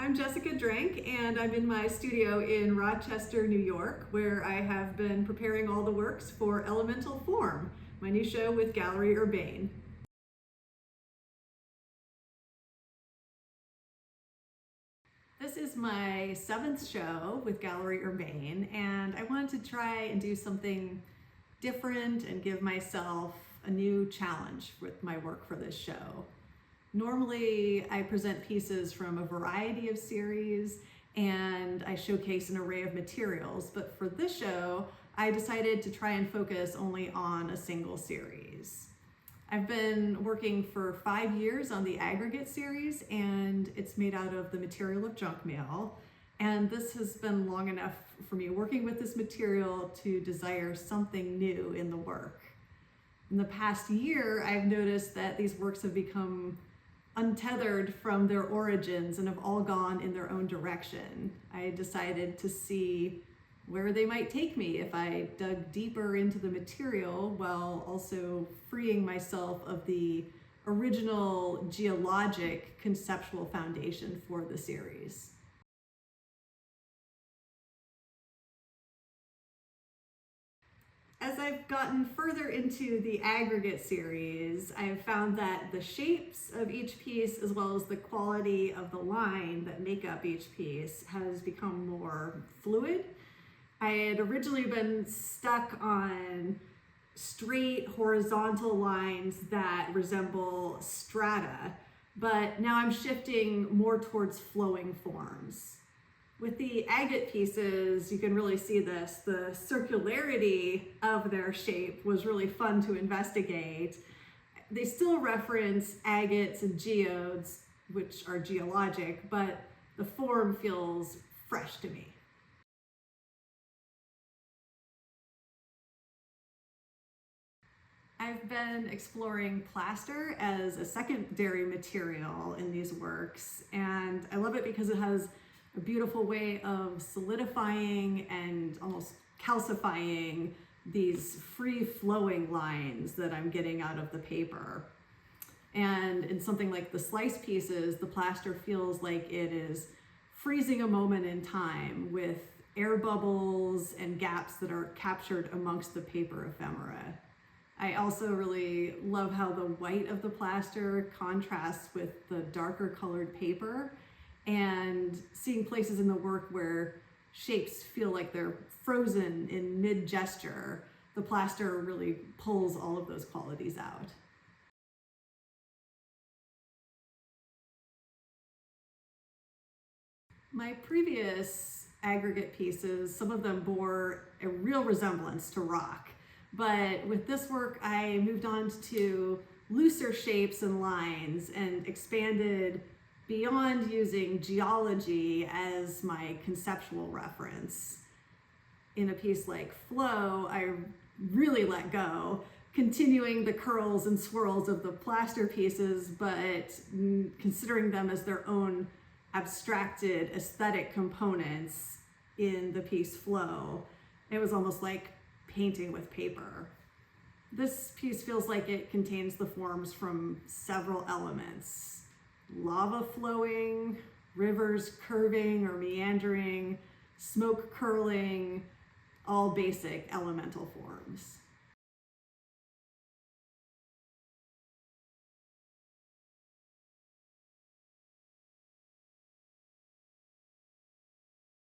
I'm Jessica Drenk, and I'm in my studio in Rochester, New York, where I have been preparing all the works for Elemental Form, my new show with Galleri Urbane. This is my 7th show with Galleri Urbane, and I wanted to try and do something different and give myself a new challenge with my work for this show. Normally, I present pieces from a variety of series and I showcase an array of materials, but for this show, I decided to try and focus only on a single series. I've been working for 5 years on the aggregate series, and it's made out of the material of junk mail. And this has been long enough for me working with this material to desire something new in the work. In the past year, I've noticed that these works have become untethered from their origins and have all gone in their own direction. I decided to see where they might take me if I dug deeper into the material while also freeing myself of the original geologic conceptual foundation for the series. As I've gotten further into the aggregate series, I've found that the shapes of each piece, as well as the quality of the line that make up each piece, has become more fluid. I had originally been stuck on straight horizontal lines that resemble strata, but now I'm shifting more towards flowing forms. With the agate pieces, you can really see this. The circularity of their shape was really fun to investigate. They still reference agates and geodes, which are geologic, but the form feels fresh to me. I've been exploring plaster as a secondary material in these works, and I love it because it has a beautiful way of solidifying and almost calcifying these free-flowing lines that I'm getting out of the paper. And in something like the slice pieces, the plaster feels like it is freezing a moment in time with air bubbles and gaps that are captured amongst the paper ephemera. I also really love how the white of the plaster contrasts with the darker colored paper, and seeing places in the work where shapes feel like they're frozen in mid-gesture. The plaster really pulls all of those qualities out. My previous aggregate pieces, some of them bore a real resemblance to rock, but with this work, I moved on to looser shapes and lines and expanded beyond using geology as my conceptual reference. In a piece like Flow, I really let go, continuing the curls and swirls of the plaster pieces, but considering them as their own abstracted aesthetic components in the piece Flow. It was almost like painting with paper. This piece feels like it contains the forms from several elements: lava flowing, rivers curving or meandering, smoke curling, all basic elemental forms.